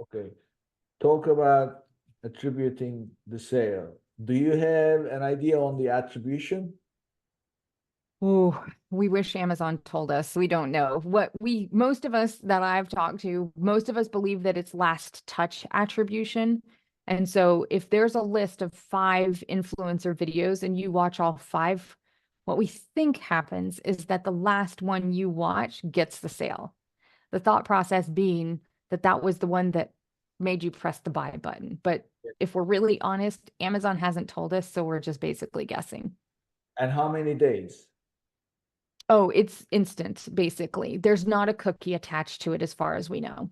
Okay. Talk about attributing the sale. Do you have an idea on the attribution? Oh, we wish Amazon told us. We don't know. Most of us that I've talked to, most of us believe that it's last touch attribution. And so if there's a list of 5 influencer videos and you watch all 5, what we think happens is that the last one you watch gets the sale. The thought process being that that was the one that made you press the buy button. But if we're really honest, Amazon hasn't told us, so we're just basically guessing. And how many days? Oh, it's instant, basically. There's not a cookie attached to it as far as we know.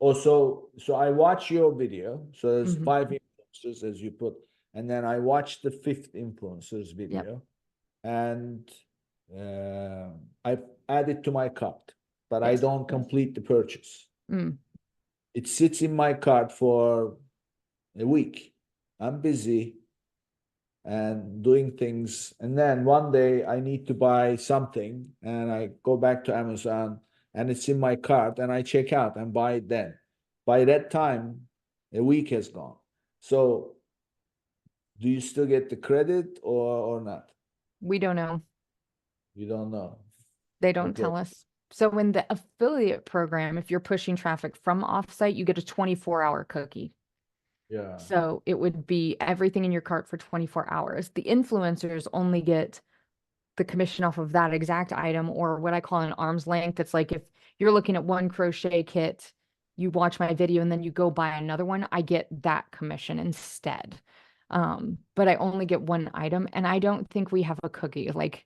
So I watch your video. So there's Mhm. 5 influencers as you put, and then I watch the fifth influencer's Yep. video, and uh, I add it to my cart, but I Yes. don't complete the purchase. Mm. It sits in my cart for a week. I'm busy and doing things. And then one day I need to buy something and I go back to Amazon and it's in my cart and I check out and buy it then. By that time, a week has gone. So do you still get the credit or not? We don't know. You don't know. They don't Okay. tell us. So in the affiliate program, if you're pushing traffic from offsite, you get a 24-hour cookie. Yeah. So it would be everything in your cart for 24 hours. The influencers only get the commission off of that exact item, or what I call an arm's length. It's like if you're looking at one crochet kit, you watch my video and then you go buy another one, I get that commission instead. But I only get one item, and I don't think we have a cookie. Like,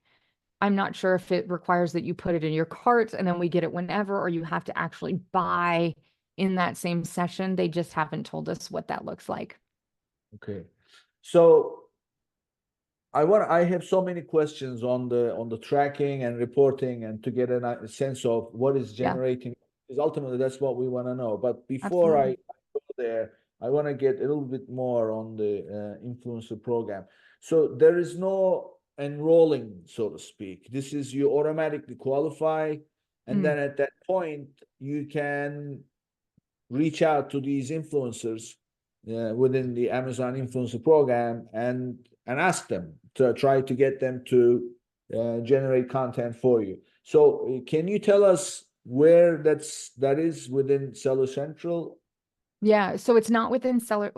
I'm not sure if it requires that you put it in your cart and then we get it whenever, or you have to actually buy in that same session. They just haven't told us what that looks like. Okay. So I have so many questions on the tracking and reporting and to get a sense of what is Yeah, generating, because ultimately that's what we want to know. But before I absolutely. go there, I want to get a little bit more on the influencer program. So there is no enrolling, so to speak. This is you automatically qualify, and Mm. then at that point you can reach out to these influencers within the Amazon influencer program and ask them to try to get them to generate content for you. So can you tell us where that is within Seller Central? Yeah, so it's not within Seller.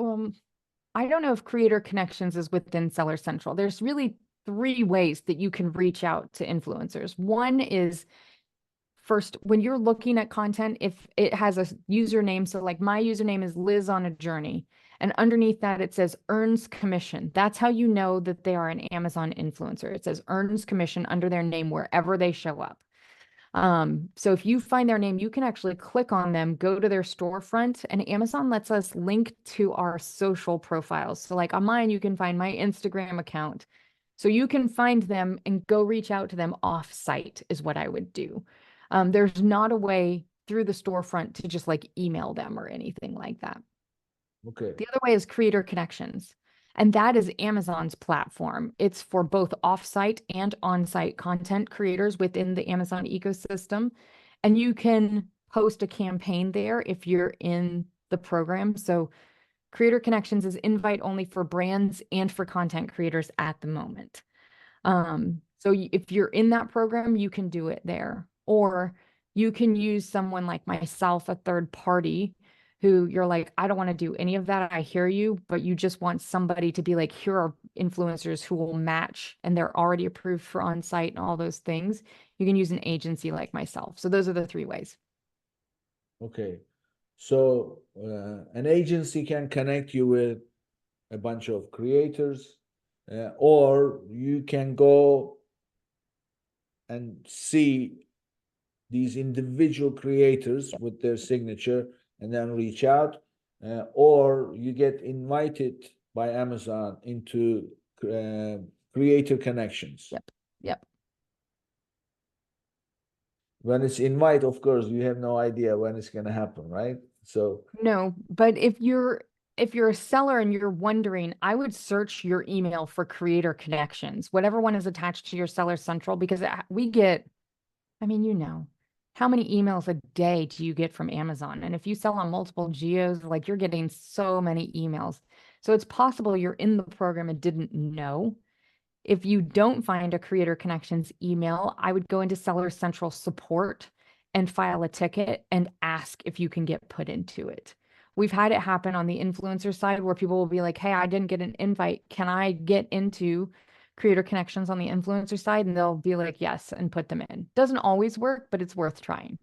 I don't know if Creator Connections is within Seller Central. There's really 3 ways that you can reach out to influencers. One is first, when you're looking at content, if it has a username, so like my username is Liz on a Journey, and underneath that it says earns commission. That's how you know that they are an Amazon influencer. It says earns commission under their name wherever they show up. So if you find their name, you can actually click on them, go to their storefront, and Amazon lets us link to our social profiles. So like on mine, you can find my Instagram account. So you can find them and go reach out to them off site is what I would do. There's not a way through the storefront to just like email them or anything like that. Okay. The other way is Creator Connections. And that is Amazon's platform. It's for both offsite and on-site content creators within the Amazon ecosystem. And you can post a campaign there if you're in the program. So Creator Connections is invite only for brands and for content creators at the moment. So if you're in that program, you can do it there. Or you can use someone like myself, a third party, who you're like, I don't want to do any of that. I hear you, but you just want somebody to be like, here are influencers who will match and they're already approved for on-site and all those things. You can use an agency like myself. So those are the 3 ways. Okay. So an agency can connect you with a bunch of creators, or you can go and see these individual creators with their signature and then reach out, or you get invited by Amazon into uh, creator connections. Yep. Yep. When it's invite, of course, you have no idea when it's going to happen, right? So, No, but if you're a seller and you're wondering, I would search your email for creator connections, whatever one is attached to your seller central, because we get, I mean, how many emails a day do you get from Amazon? And if you sell on multiple geos, like you're getting so many emails. So it's possible you're in the program and didn't know. If you don't find a Creator Connections email, I would go into Seller Central support and file a ticket and ask if you can get put into it. We've had it happen on the influencer side where people will be like, hey, I didn't get an invite. Can I get into Creator Connections on the influencer side? And they'll be like, yes, and put them in. Doesn't always work, but it's worth trying.